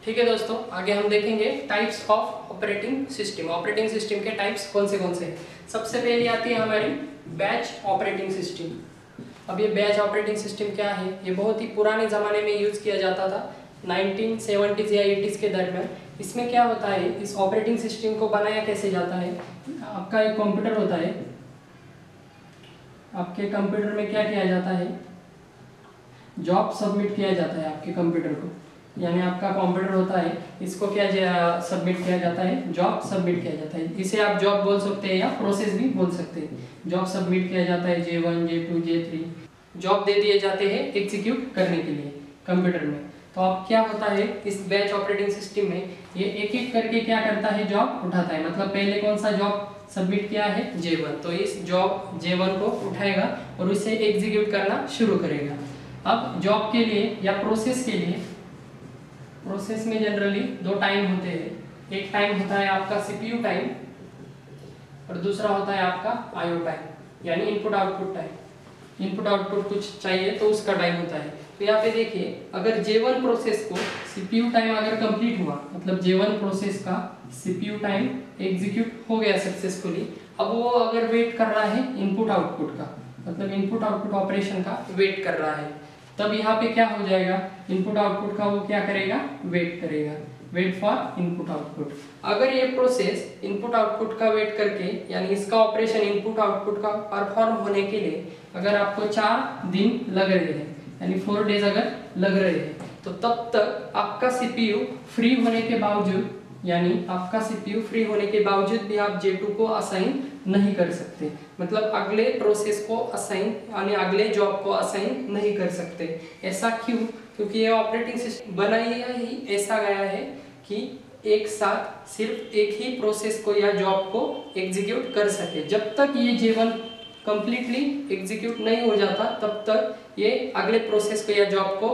ठीक है दोस्तों, आगे हम देखेंगे types of operating system. Operating system के टाइप्स कौन से हैं। सबसे पहले आती है हमारी बैच ऑपरेटिंग सिस्टम। अब ये बैच ऑपरेटिंग सिस्टम क्या है, ये बहुत ही पुराने ज़माने में यूज़ किया जाता था 1970s या 80s के दरमियान। इसमें क्या होता है, इस ऑपरेटिंग सिस्टम को बनाया कैसे जाता है। आपका एक कंप्यूटर होता है, आपके कंप्यूटर में क्या किया जाता है, जॉब सबमिट किया जाता है आपके कंप्यूटर को, यानी आपका कंप्यूटर होता है, इसको क्या सबमिट किया जाता है, जॉब सबमिट किया जाता है। इसे आप जॉब बोल सकते हैं या प्रोसेस भी बोल सकते हैं। जॉब सबमिट किया जाता है J1 J2 J3, जॉब दे दिए जाते हैं एग्जीक्यूट करने के लिए कंप्यूटर में। तो अब क्या होता है इस बैच ऑपरेटिंग सिस्टम में, ये एक एक करके क्या करता है, जॉब उठाता है। मतलब पहले कौन सा जॉब सबमिट किया है, J1, तो इस जॉब J1 को उठाएगा और उसे एग्जीक्यूट करना शुरू करेगा। अब जॉब के लिए या प्रोसेस के लिए, प्रोसेस में जनरली दो टाइम होते हैं। एक टाइम होता है आपका CPU टाइम और दूसरा होता है आपका IO टाइम, यानी input output time. Input output कुछ चाहिए तो उसका टाइम होता है। तो यहाँ पे देखिए, अगर J1 प्रोसेस को CPU टाइम अगर कंप्लीट हुआ, मतलब J1 प्रोसेस का CPU टाइम एग्जीक्यूट हो गया सक्सेसफुली, अब वो अगर वेट कर रहा है इनपुट आउटपुट का, मतलब इनपुट आउटपुट ऑपरेशन का वेट कर रहा है, तब यहाँ पे क्या हो जाएगा, इनपुट आउटपुट का वो क्या करेगा, वेट करेगा, वेट फॉर इनपुट आउटपुट। अगर ये प्रोसेस इनपुट आउटपुट का वेट करके, यानी इसका ऑपरेशन इनपुट आउटपुट का परफॉर्म होने के लिए अगर आपको 4 दिन लग रहे हैं, यानी 4 डेज अगर लग रहे हैं, तो तब तक आपका CPU फ्री होने के बावजूद, यानी आपका CPU फ्री होने के बावजूद भी आप J2 को असाइन नहीं कर सकते। मतलब अगले प्रोसेस को असाइन, यानी अगले जॉब को असाइन नहीं कर सकते। ऐसा क्यों? क्योंकि ये ऑपरेटिंग सिस्टम बनाया ही ऐसा गया है कि एक साथ सिर्फ एक ही प्रोसेस को या जॉब को एग्जीक्यूट कर सके। जब तक ये J1 कंप्लीटली एग्जीक्यूट नहीं हो जाता, तब तक ये अगले प्रोसेस को या जॉब को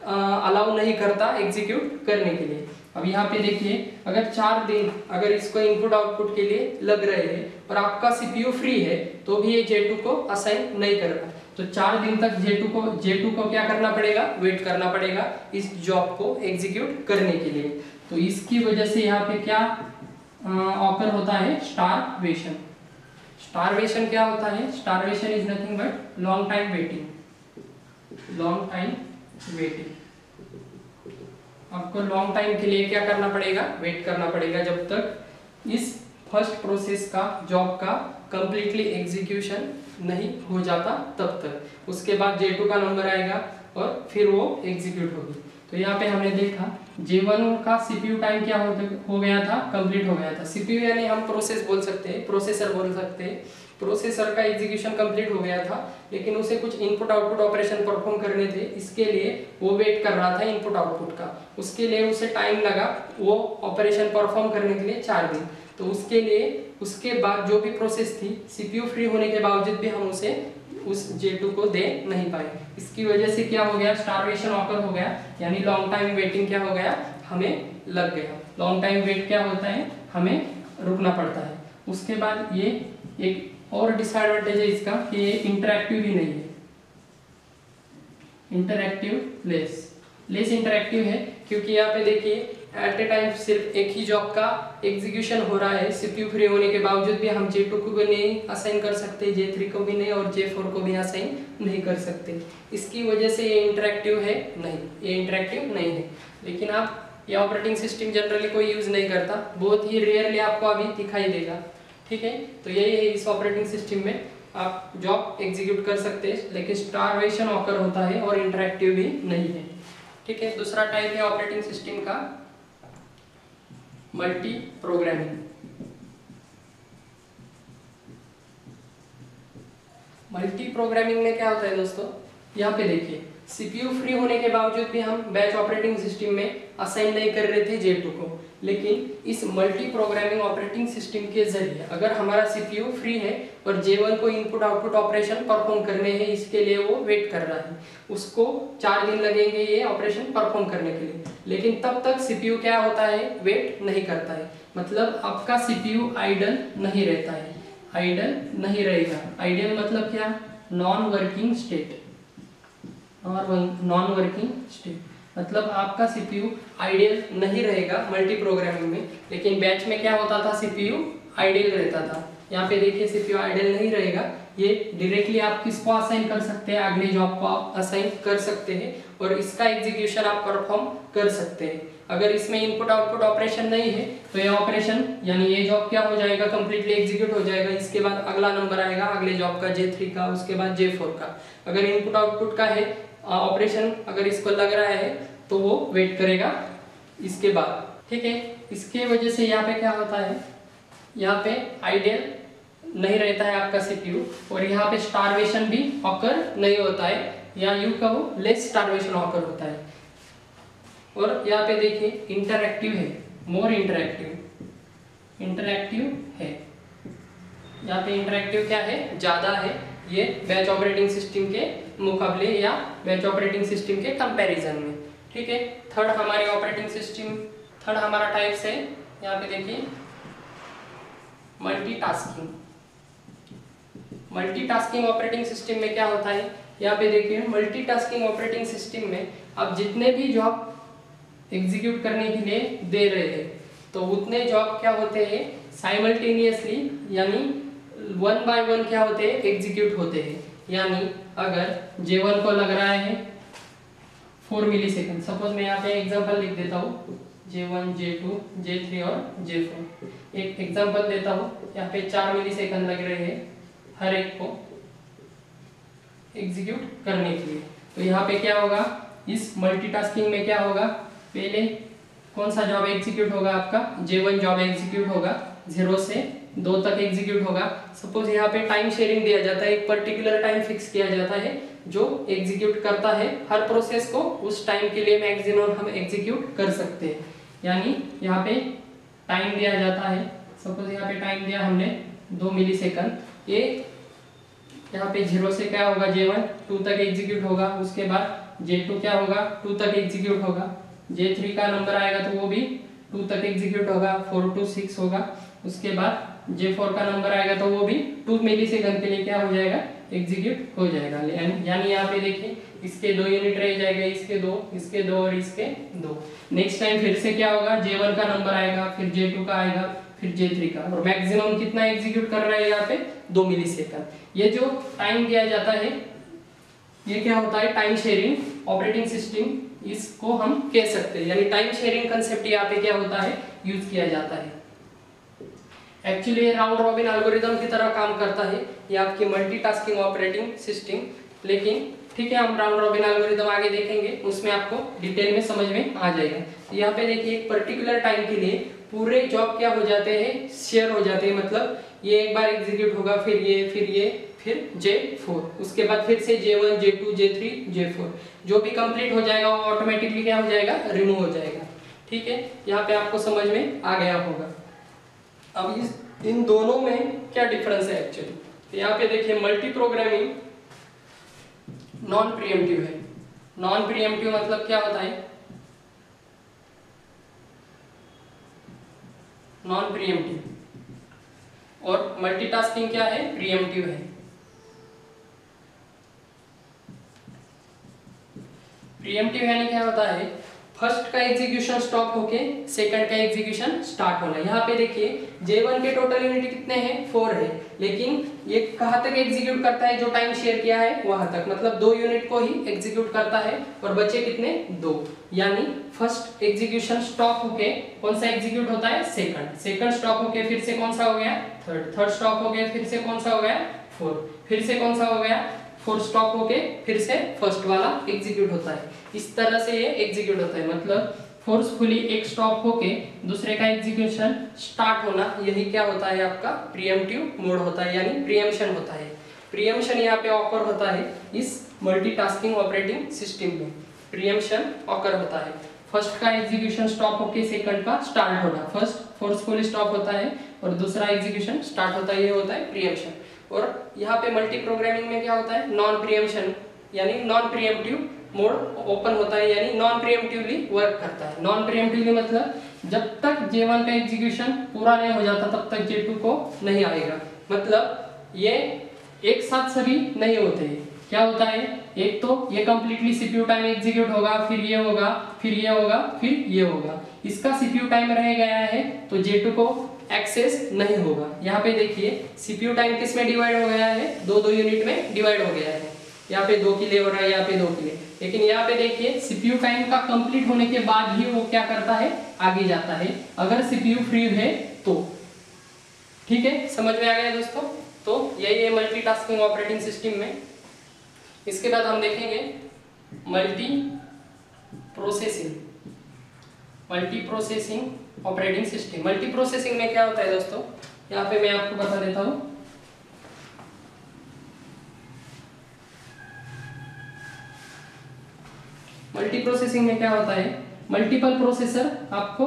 अलाउ नहीं करता एग्जीक्यूट करने के लिए। अब यहाँ पे देखिए, अगर 4 दिन अगर इसको इनपुट आउटपुट के लिए लग रहे हैं और आपका CPU फ्री है, तो भी ये J2 को असाइन नहीं कर रहा। तो 4 दिन तक J2 को क्या करना पड़ेगा, वेट करना पड़ेगा इस जॉब को एग्जीक्यूट करने के लिए। तो इसकी वजह से यहाँ पे क्या ऑकर होता है, स्टारवेशन। स्टारवेशन क्या होता है, starvation is nothing but long time waiting. Long time waiting, आपको लॉन्ग टाइम के लिए क्या करना पड़ेगा, वेट करना पड़ेगा, जब तक इस फर्स्ट प्रोसेस का जॉब का कंप्लीटली एग्जीक्यूशन नहीं हो जाता तब तक। उसके बाद J2 का नंबर आएगा और फिर वो एग्जीक्यूट होगी। तो यहाँ पे हमने देखा J1 का CPU टाइम क्या हो गया था, कंप्लीट हो गया था। CPU यानी हम प्रोसेस बोल सकते हैं, प्रोसेसर बोल सकते हैं। प्रोसेसर का एग्जीक्यूशन कंप्लीट हो गया था, लेकिन उसे कुछ इनपुट आउटपुट ऑपरेशन परफॉर्म करने थे, इसके लिए वो वेट कर रहा था इनपुट आउटपुट का। उसके लिए उसे टाइम लगा वो ऑपरेशन परफॉर्म करने के लिए 4 दिन। तो उसके लिए उसके बाद जो भी प्रोसेस थी, CPU फ्री होने के बावजूद भी हम उसे उस J2 को दे नहीं पाए। इसकी वजह से क्या हो गया, स्टारवेशन ऑकर हो गया, यानी लॉन्ग टाइम वेटिंग क्या हो गया, हमें लग गया। लॉन्ग टाइम वेट क्या होता है, हमें रुकना पड़ता है। उसके बाद ये एक और डिसएडवांटेज है इसका कि ये इंटरैक्टिव ही नहीं है, इंटरैक्टिव लेस इंटरैक्टिव है, क्योंकि यहाँ पे देखिए एट ए टाइम सिर्फ एक ही जॉब का एग्जीक्यूशन हो रहा है। CPU फ्री होने के बावजूद भी हम J2 को भी नहीं असाइन कर सकते, J3 को भी नहीं और J4 को भी असाइन नहीं कर सकते। इसकी वजह से ये इंटरैक्टिव है नहीं, ये इंटरैक्टिव नहीं है। लेकिन आप ये ऑपरेटिंग सिस्टम जनरली कोई यूज़ नहीं करता, बहुत ही रेयरली आपको अभी दिखाई देगा। ठीक है, तो यही है, इस ऑपरेटिंग सिस्टम में आप जॉब एग्जीक्यूट कर सकते हैं, लेकिन स्टारवेशन ऑकर होता है और इंटरैक्टिव भी नहीं है। ठीक है, दूसरा टाइप है ऑपरेटिंग सिस्टम का मल्टी प्रोग्रामिंग। मल्टी प्रोग्रामिंग में क्या होता है दोस्तों, यहाँ पे देखिए CPU फ्री होने के बावजूद भी हम बैच ऑपरेटिंग सिस्टम में असाइन नहीं कर रहे थे J2 को, लेकिन इस मल्टी प्रोग्रामिंग ऑपरेटिंग सिस्टम के जरिए अगर हमारा CPU फ्री है और J1 को इनपुट आउटपुट ऑपरेशन परफॉर्म करने हैं, इसके लिए वो वेट कर रहा है, उसको 4 दिन लगेंगे ये ऑपरेशन परफॉर्म करने के लिए, लेकिन तब तक CPU क्या होता है, वेट नहीं करता है। मतलब आपका CPU आइडल नहीं रहता है, आइडल नहीं रहेगा। आइडल मतलब क्या, non working state, non working state. मतलब आपका सीपीयू आइडियल नहीं रहेगा मल्टी प्रोग्रामिंग में, लेकिन बैच में क्या होता था, सीपीयू आइडियल रहता था। यहाँ पे देखिए सीपीयू आइडियल नहीं रहेगा, ये डायरेक्टली आप किसको असाइन कर सकते हैं, अगले जॉब को आप असाइन कर सकते हैं और इसका एग्जीक्यूशन आप परफॉर्म कर सकते हैं। अगर इसमें इनपुट आउटपुट ऑपरेशन नहीं है तो ये ऑपरेशन यानी ये जॉब क्या हो जाएगा, कंप्लीटली एग्जीक्यूट हो जाएगा। इसके बाद अगला नंबर आएगा अगले जॉब का, J3 का, उसके बाद J4 का। अगर इनपुट आउटपुट का है ऑपरेशन, अगर इसको लग रहा है तो वो वेट करेगा इसके बाद, ठीक है। इसके वजह से यहाँ पे क्या होता है, यहाँ पे आइडियल नहीं रहता है आपका सीपीयू और यहाँ पे स्टारवेशन भी ऑकर नहीं होता है, या यूं कहो लेस स्टारवेशन ऑकर होता है। और यहाँ पे देखिए इंटरएक्टिव है, मोर इंटरएक्टिव है। यहाँ पे इंटरएक्टिव क्या है, ज्यादा है ये बैच ऑपरेटिंग सिस्टम के मुकाबले या बैच ऑपरेटिंग सिस्टम के कंपैरिजन में, ठीक है। थर्ड हमारे ऑपरेटिंग सिस्टम, थर्ड हमारा टाइप्स है, यहाँ पे देखिए मल्टीटास्किंग। मल्टीटास्किंग ऑपरेटिंग सिस्टम में क्या होता है, यहाँ पे देखिए मल्टीटास्किंग ऑपरेटिंग सिस्टम में आप जितने भी जॉब एग्जीक्यूट करने के लिए दे रहे हैं तो उतने जॉब क्या होते हैं साइमल्टेनियसली, यानी 1 बाय 1 क्या होते हैं, एग्जीक्यूट होते हैं। यानी अगर J1 को लग रहा है 4 मिलीसेकंड, सपोज मैं यहाँ पे एग्जांपल लिख देता हूँ J1, J2, J3 और J4, एक एग्जांपल देता हूँ। यहाँ पे 4 मिलीसेकंड लग रहे हैं हर एक को एग्जीक्यूट करने के लिए। तो यहाँ पे क्या होगा, इस मल्टीटास्किंग में क्या होगा, पहले कौन सा जॉब एग्जीक्यूट होगा, आपका J1 जॉब एग्जीक्यूट होगा, 0 से 2 तक एग्जीक्यूट होगा। सपोज यहाँ पे टाइम शेयरिंग दिया जाता है, एक पर्टिकुलर टाइम फिक्स किया जाता है जो एग्जीक्यूट करता है हर प्रोसेस को, उस टाइम के लिए मैक्सिमम हम एग्जीक्यूट कर सकते हैं। यानी यहाँ पे टाइम दिया जाता है, सपोज यहाँ पे टाइम दिया हमने 2 मिलीसेकंड, ये यहाँ पे 0 से क्या होगा, J1 2 तक एग्जीक्यूट होगा, उसके बाद J2 क्या होगा, 2 तक एग्जीक्यूट होगा, J3 का नंबर आएगा तो वो भी 2 तक एग्जीक्यूट होगा, 4 to 6 होगा, उसके बाद J4 का नंबर आएगा तो वो भी 2 मिलीसेकंड के लिए क्या हो जाएगा, एग्जीक्यूट हो जाएगा। यानी यहाँ पे देखिए इसके 2 यूनिट रह जाएगा, इसके 2 और इसके 2। नेक्स्ट टाइम फिर से क्या होगा, J1 का नंबर आएगा, फिर J2 का आएगा, फिर J3 का, और मैक्सिमम कितना एग्जीक्यूट कर रहा है यहाँ पे, 2 मिलीसेकंड। ये जो टाइम दिया जाता है ये क्या होता है, टाइम शेयरिंग ऑपरेटिंग सिस्टम, इसको हम कह सकते हैं। यानी टाइम शेयरिंग कंसेप्ट यहाँ पे क्या होता है, यूज किया जाता है। एक्चुअली ये राउंड रॉबिन एल्गोरिदम की तरह काम करता है, ये आपकी मल्टीटास्किंग ऑपरेटिंग सिस्टम। लेकिन ठीक है, हम राउंड रॉबिन एल्गोरिदम आगे देखेंगे, उसमें आपको डिटेल में समझ में आ जाएगा। यहाँ पे देखिए एक पर्टिकुलर टाइम के लिए पूरे जॉब क्या हो जाते हैं, शेयर हो जाते हैं। मतलब ये एक बार एग्जीक्यूट होगा, फिर J4, उसके बाद फिर से J1, J2, J3, J4, जो भी कंप्लीट हो जाएगा वो ऑटोमेटिकली क्या हो जाएगा, रिमूव हो जाएगा। ठीक है, यहाँ पे आपको समझ में आ गया होगा। अब इन दोनों में क्या डिफरेंस है एक्चुअली, तो यहाँ पे देखिए मल्टी प्रोग्रामिंग नॉन प्रीएम्प्टिव है। नॉन प्रीएम्प्टिव मतलब क्या होता है, नॉन प्रीएम्प्टिव, और मल्टीटास्किंग क्या है, प्रीएम्प्टिव है। प्रीएम्प्टिव यानी क्या होता है, फर्स्ट का एग्जीक्यूशन स्टॉप होके सेकंड का एग्जीक्यूशन स्टार्ट होना। यहाँ पे देखिए J1 के टोटल यूनिट कितने हैं, 4 है, लेकिन ये कहाँ तक एग्जीक्यूट करता है, जो टाइम शेयर किया है वहां तक, मतलब 2 यूनिट को ही एग्जीक्यूट करता है, और बचे कितने, 2। यानी फर्स्ट एग्जीक्यूशन स्टॉप होके कौन सा एग्जीक्यूट होता है, सेकंड स्टॉप होके फिर से कौन सा हो गया, थर्ड स्टॉप हो गया, फिर से कौन सा हो गया, 4, फिर से कौन सा हो गया, 4 स्टॉप होके फिर से फर्स्ट वाला एग्जीक्यूट होता है। इस तरह से ये एग्जीक्यूट होता है, मतलब फोर्सफुली एक स्टॉप होके दूसरे का एग्जीक्यूशन स्टार्ट होना, यही क्या होता है, आपका प्रीएम्प्टिव मोड होता है, यानी प्रीएम्पशन होता है। प्रीएम्पशन यहाँ पे ऑकर होता है इस मल्टीटास्किंग ऑपरेटिंग सिस्टम में, प्रीएम्पशन ऑकर होता है। फर्स्ट का एग्जीक्यूशन स्टॉप होके सेकंड का स्टार्ट होना, फर्स्ट फोर्सफुली स्टॉप होता है और दूसरा एग्जीक्यूशन स्टार्ट होता है, ये होता है प्रीएम्पशन। और यहाँ पे मल्टी प्रोग्रामिंग में क्या होता है, नॉन प्रीएम्पशन, यानी नॉन प्रीएम्प्टिव मोड ओपन होता है, यानी नॉन प्रीएम्प्टिवली वर्क करता है। नॉन प्रीएम्प्टिवली मतलब जब तक J1 का एग्जीक्यूशन पूरा नहीं हो जाता तब तक J2 को नहीं आएगा, मतलब ये एक साथ सभी नहीं होते हैं। क्या होता है, एक तो ये कंप्लीटली सीपीयू टाइम एग्जीक्यूट होगा, फिर ये होगा, फिर ये होगा, फिर ये होगा, इसका सीपीयू टाइम रह गया है तो J2 को एक्सेस नहीं होगा। यहाँ पे देखिए सीपीयू टाइम किस में डिवाइड हो गया है, दो यूनिट में डिवाइड हो गया है। यहाँ पे 2 के लिए हो रहा है, यहाँ पे 2 के लिए, लेकिन यहाँ पे देखिए सीपीयू टाइम का कंप्लीट होने के बाद ही वो क्या करता है, आगे जाता है, अगर सीपीयू फ्री है तो। ठीक है, समझ में आ गया दोस्तों। तो यही है मल्टीटास्किंग ऑपरेटिंग सिस्टम में। इसके बाद हम देखेंगे multi processing operating system. Multi processing में क्या होता है दोस्तों, यहाँ पे मैं आपको बता देता हूँ। मल्टी प्रोसेसिंग में क्या होता है, मल्टीपल प्रोसेसर आपको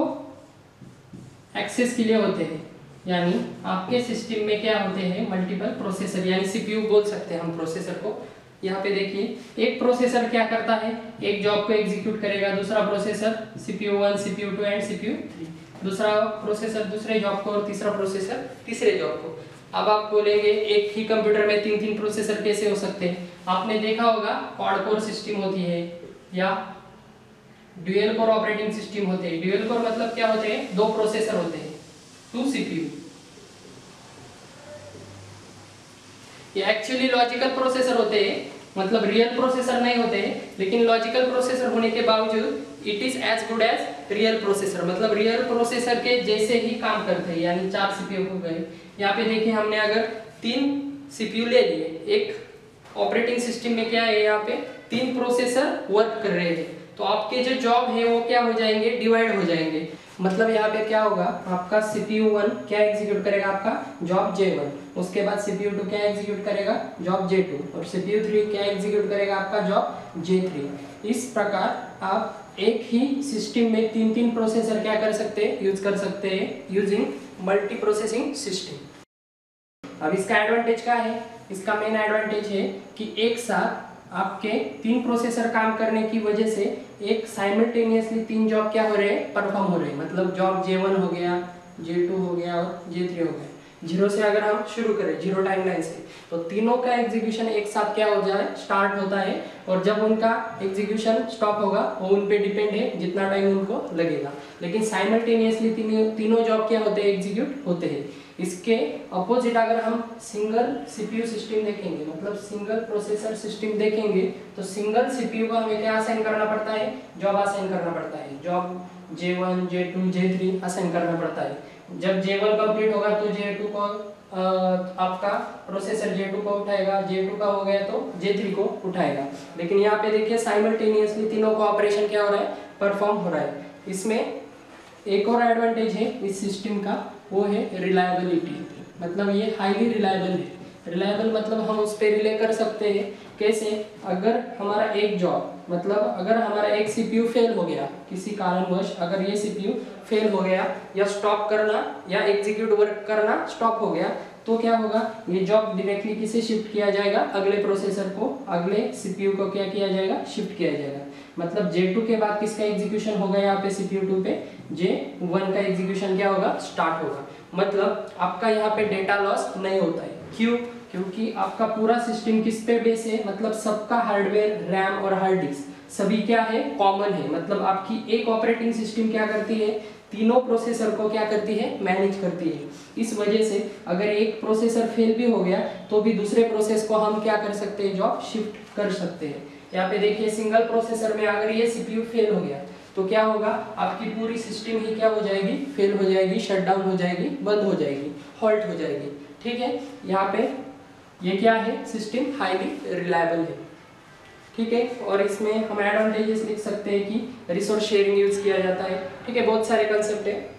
एक्सेस के लिए होते हैं, यानी आपके सिस्टम में क्या होते हैं, मल्टीपल प्रोसेसर, यानी सीपीयू बोल सकते हैं हम प्रोसेसर को। यहाँ पे देखिए एक प्रोसेसर क्या करता है, एक जॉब को एग्जीक्यूट करेगा, दूसरा processor CPU 1, CPU 2 and CPU 3, दूसरा प्रोसेसर दूसरे जॉब को और तीसरा प्रोसेसर तीसरे जॉब को। अब आप बोलेंगे एक ही कंप्यूटर में 3 प्रोसेसर कैसे हो सकते हैं। आपने देखा होगा क्वाड कोर सिस्टम होती है या ड्यूअल कोर ऑपरेटिंग सिस्टम होते हैं। ड्यूअल कोर मतलब क्या होते हैं, 2 प्रोसेसर होते हैं, 2 CPU। ये एक्चुअली लॉजिकल प्रोसेसर होते हैं, मतलब रियल प्रोसेसर नहीं होते हैं, लेकिन लॉजिकल प्रोसेसर होने के बावजूद it is as good as real processor, मतलब रियल प्रोसेसर के जैसे ही काम करते हैं, यानी 4 CPU हो गए। यहाँ पे देखिए हमने अगर 3 CPU ले लिए, एक ऑपरेटिंग सिस्टम में क्या है, यहाँ पे 3 प्रोसेसर वर्क कर रहे हैं, तो आपके जो जॉब है वो क्या हो जाएंगे, डिवाइड हो जाएंगे। मतलब यहाँ पे क्या होगा, आपका CPU 1 क्या एग्जीक्यूट करेगा, आपका जॉब J1, उसके बाद CPU 2 क्या एग्जीक्यूट करेगा, जॉब J2, और CPU 3 क्या एग्जीक्यूट करेगा, आपका जॉब J3। इस प्रकार आप एक ही सिस्टम में 3 प्रोसेसर क्या कर सकते हैं, यूज कर सकते हैं यूजिंग मल्टी प्रोसेसिंग सिस्टम। अब इसका एडवांटेज क्या है, इसका मेन एडवांटेज है कि एक साथ आपके 3 प्रोसेसर काम करने की वजह से एक साइमल्टेनियसली 3 जॉब क्या हो रहे हैं, परफॉर्म हो रहे हैं। मतलब जॉब J1 हो गया, J2 हो गया और J3 हो गया। 0 से अगर हम शुरू करें, 0 टाइमलाइन से, तो तीनों का एग्जीक्यूशन एक साथ क्या हो जाए, स्टार्ट होता है, और जब उनका एग्जीक्यूशन स्टॉप होगा वो उन पे डिपेंड है जितना टाइम उनको लगेगा। लेकिन साइमल्टेनियसली तीनों जॉब क्या होते हैं, एग्जीक्यूट होते हैं। इसके अपोजिट अगर हम सिंगल CPU सिस्टम देखेंगे, मतलब सिंगल प्रोसेसर सिस्टम देखेंगे, तो सिंगल CPU को हमें क्या असाइन करना पड़ता है, जॉब असाइन करना पड़ता है, job J1, J2, J3 assign करना पड़ता है। जब J1 कंप्लीट होगा तो J2 को आपका प्रोसेसर J2 को उठाएगा, J2 का हो गया तो J3 को उठाएगा। लेकिन यहाँ पे देखिए साइमल्टेनियसली तीनों का ऑपरेशन क्या हो रहा है, परफॉर्म हो रहा है। इसमें एक और एडवांटेज है इस सिस्टम का, वो है रिलायबिलिटी, मतलब ये हाईली रिलायबल है। रिलायबल मतलब हम उस पर रिले कर सकते हैं, कैसे, अगर हमारा एक जॉब, मतलब अगर हमारा एक CPU फेल हो गया किसी कारणवश, अगर ये CPU फेल हो गया या स्टॉप करना या एग्जीक्यूट वर्क करना स्टॉप हो गया, तो क्या होगा, ये जॉब डायरेक्टली किसे शिफ्ट किया जाएगा, अगले प्रोसेसर को, अगले CPU को क्या किया जाएगा, शिफ्ट किया जाएगा। मतलब J2 के बाद किसका एग्जीक्यूशन होगा, यहाँ पे CPU 2 पे J1 का एग्जीक्यूशन क्या होगा, स्टार्ट होगा। मतलब आपका यहाँ पे डेटा लॉस नहीं होता है। क्यों, क्योंकि आपका पूरा सिस्टम किस पे बेस है, मतलब सबका हार्डवेयर, रैम और हार्ड डिस्क सभी क्या है, कॉमन है। मतलब आपकी एक ऑपरेटिंग सिस्टम क्या करती है, तीनों प्रोसेसर को क्या करती है, मैनेज करती है। इस वजह से अगर एक प्रोसेसर फेल भी हो गया तो भी दूसरे प्रोसेस को हम क्या कर सकते हैं, जॉब शिफ्ट कर सकते हैं। यहाँ पे देखिए सिंगल प्रोसेसर में अगर ये CPU फेल हो गया तो क्या होगा, आपकी पूरी सिस्टम ही क्या हो जाएगी, फेल हो जाएगी, शटडाउन हो जाएगी, बंद हो जाएगी, हॉल्ट हो जाएगी। ठीक है, यहाँ पे ये क्या है, सिस्टम हाईली रिलायबल है। ठीक है, और इसमें हम एडवांटेजेस लिख सकते हैं कि रिसोर्स शेयरिंग यूज किया जाता है। ठीक है, बहुत सारे कंसेप्ट है।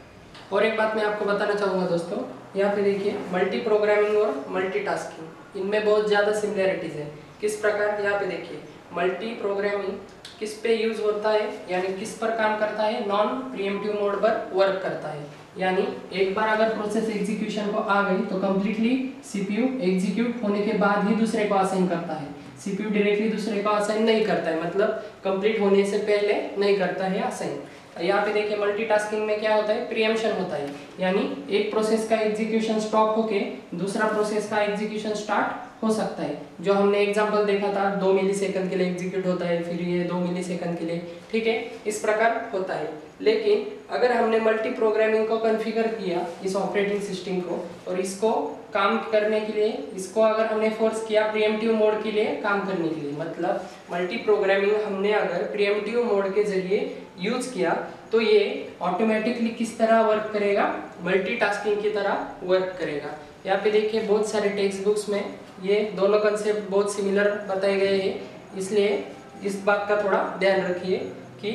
और एक बात मैं आपको बताना चाहूँगा दोस्तों, यहाँ पे देखिए मल्टी प्रोग्रामिंग और मल्टीटास्किंग, इनमें बहुत ज़्यादा सिमिलरिटीज है। किस प्रकार, यहाँ पे देखिए मल्टी प्रोग्रामिंग किस पे यूज होता है, यानी किस पर काम करता है, नॉन प्रीएम्प्टिव मोड पर वर्क करता है। यानी एक बार अगर प्रोसेस एग्जीक्यूशन को आ गई तो कंप्लीटली CPU एग्जीक्यूट होने के बाद ही दूसरे को असाइन करता है। CPU डायरेक्टली दूसरे को असाइन नहीं करता है, मतलब कंप्लीट होने से पहले नहीं करता है असाइन। यहाँ पे देखिए मल्टीटास्किंग में क्या होता है, प्रीएम्पशन होता है, यानी एक प्रोसेस का एग्जीक्यूशन स्टॉप होके दूसरा प्रोसेस का एग्जीक्यूशन स्टार्ट हो सकता है। जो हमने एग्जांपल देखा था 2 मिलीसेकंड के लिए एग्जीक्यूट होता है, फिर ये 2 मिलीसेकंड के लिए, ठीक है, इस प्रकार होता है। लेकिन अगर हमने मल्टी प्रोग्रामिंग को कॉन्फ़िगर किया इस ऑपरेटिंग सिस्टम को, और इसको काम करने के लिए इसको अगर हमने फोर्स किया प्रीएम्प्टिव मोड के लिए काम करने के लिए, मतलब मल्टी प्रोग्रामिंग हमने अगर प्रीएम्प्टिव मोड के जरिए यूज किया तो ये ऑटोमेटिकली किस तरह वर्क करेगा, मल्टीटास्किंग की तरह वर्क करेगा। यहाँ पे देखिए बहुत सारे टेक्स्ट बुक्स में ये दोनों कंसेप्ट बहुत सिमिलर बताए गए हैं, इसलिए इस बात का थोड़ा ध्यान रखिए कि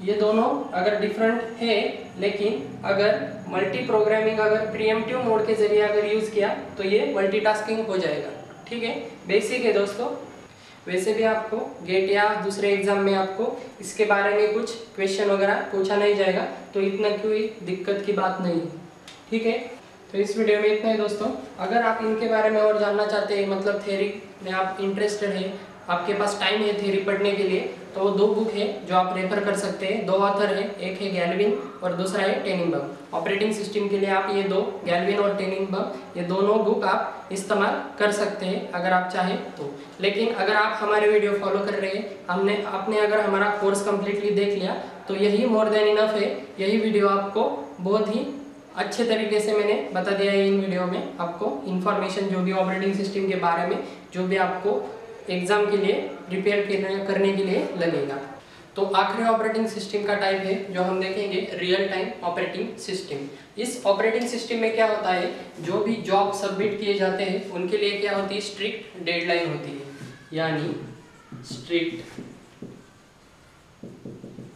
ये दोनों अगर डिफरेंट है, लेकिन अगर मल्टी प्रोग्रामिंग अगर प्रीएम्प्टिव मोड के जरिए अगर यूज किया तो ये मल्टीटास्किंग हो जाएगा, ठीक है। बेसिक है दोस्तों। वैसे भी आपको गेट या दूसरे एग्जाम में आपको इसके बारे में कुछ क्वेश्चन वगैरह पूछा नहीं जाएगा, तो इतना कोई दिक्कत की बात नहीं है, ठीक है। तो इस वीडियो में इतना ही दोस्तों। अगर आप इनके बारे में और जानना चाहते हैं, मतलब थ्योरी में आप इंटरेस्टेड है, आपके पास टाइम है थ्योरी पढ़ने के लिए, तो 2 बुक है जो आप रेफर कर सकते हैं। 2 ऑथर है, एक है गैल्विन और दूसरा है टेनिंगबम। ऑपरेटिंग सिस्टम के लिए आप ये 2 गैल्विन और टेनिंगबम ये दोनों बुक आप इस्तेमाल कर सकते हैं अगर आप चाहें तो। लेकिन अगर आप हमारे वीडियो फॉलो कर रहे हैं, आपने अगर हमारा कोर्स कम्प्लीटली देख लिया तो यही मोर देन इनफ है। यही वीडियो आपको बहुत ही अच्छे तरीके से मैंने बता दिया है। इन वीडियो में आपको इन्फॉर्मेशन जो भी ऑपरेटिंग सिस्टम के बारे में जो भी आपको एग्जाम के लिए प्रिपेयर करने के लिए लगेगा। तो आखिरी ऑपरेटिंग सिस्टम का टाइप है जो हम देखेंगे रियल टाइम ऑपरेटिंग सिस्टम। इस ऑपरेटिंग सिस्टम में क्या होता है, जो भी जॉब सबमिट किए जाते हैं उनके लिए क्या होती है, स्ट्रिक्ट डेडलाइन होती है, यानी स्ट्रिक्ट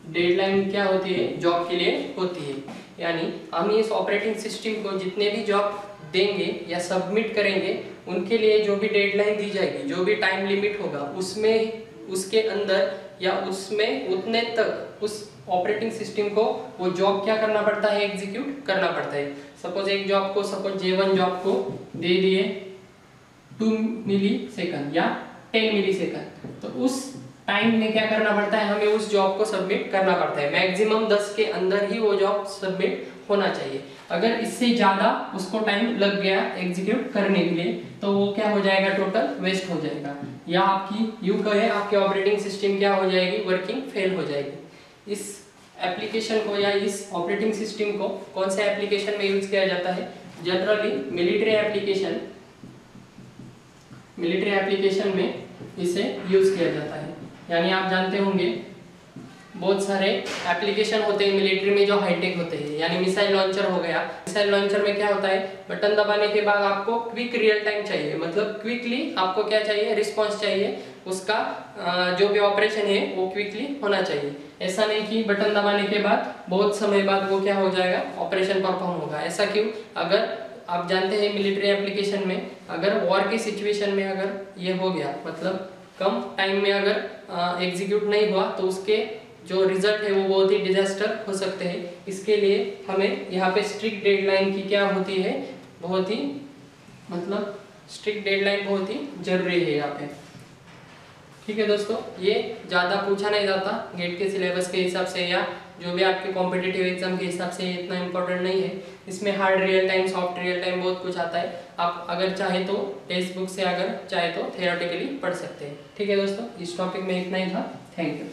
डेडलाइन क्या होती है, जॉब के लिए होती है। यानी हम इस ऑपरेटिंग सिस्टम को जितने भी जॉब देंगे या सबमिट करेंगे उनके लिए जो भी डेडलाइन दी जाएगी, जो भी टाइम लिमिट होगा, उसमें उसके अंदर या उसमें उतने तक उस ऑपरेटिंग सिस्टम को वो जॉब क्या करना पड़ता है, एग्जीक्यूट करना पड़ता है। सपोज एक जॉब को, सपोज J1 जॉब को दे दिए 2 मिलीसेकंड या 10 मिलीसेकंड, तो उस टाइम में क्या करना पड़ता है, हमें उस जॉब को सबमिट करना पड़ता है। मैक्सिमम 10 के अंदर ही वो जॉब सबमिट होना चाहिए। अगर इससे ज़्यादा उसको टाइम लग गया एग्जीक्यूट करने के लिए तो वो क्या हो जाएगा, टोटल वेस्ट हो जाएगा, या आपकी यूं कहे आपके ऑपरेटिंग सिस्टम क्या हो जाएगी, वर्किंग फेल हो जाएगी। इस एप्लीकेशन को या इस ऑपरेटिंग सिस्टम को कौन से एप्लीकेशन में यूज किया जाता है, जनरली मिलिट्री एप्लीकेशन में इसे यूज किया जाता है। यानी आप जानते होंगे बहुत सारे एप्लीकेशन होते हैं मिलिट्री में जो हाईटेक होते हैं, यानी मिसाइल लॉन्चर हो गया। मिसाइल लॉन्चर में क्या होता है, बटन दबाने के बाद आपको क्विक रियल टाइम चाहिए, मतलब क्विकली आपको क्या चाहिए, रिस्पॉन्स चाहिए, उसका जो भी ऑपरेशन है वो क्विकली होना चाहिए। ऐसा नहीं कि बटन दबाने के बाद बहुत समय बाद वो क्या हो जाएगा, ऑपरेशन परफॉर्म होगा। ऐसा क्यों, अगर आप जानते हैं मिलिट्री एप्लीकेशन में अगर वॉर की सिचुएशन में अगर ये हो गया, मतलब कम टाइम में अगर एग्जीक्यूट नहीं हुआ तो उसके जो रिजल्ट है वो बहुत ही डिजास्टर हो सकते हैं। इसके लिए हमें यहाँ पे स्ट्रिक्ट डेडलाइन की क्या होती है, बहुत ही मतलब स्ट्रिक्ट डेडलाइन बहुत ही जरूरी है यहाँ पे, ठीक है दोस्तों। ये ज़्यादा पूछा नहीं जाता गेट के सिलेबस के हिसाब से या जो भी आपके कॉम्पिटिटिव एग्जाम के हिसाब से इतना इम्पोर्टेंट नहीं है। इसमें hard real time, soft real time बहुत कुछ आता है। आप अगर चाहे तो टेक्स्ट बुक से अगर चाहे तो थियोरेटिकली पढ़ सकते हैं, ठीक है दोस्तों। इस टॉपिक में इतना ही था, थैंक यू।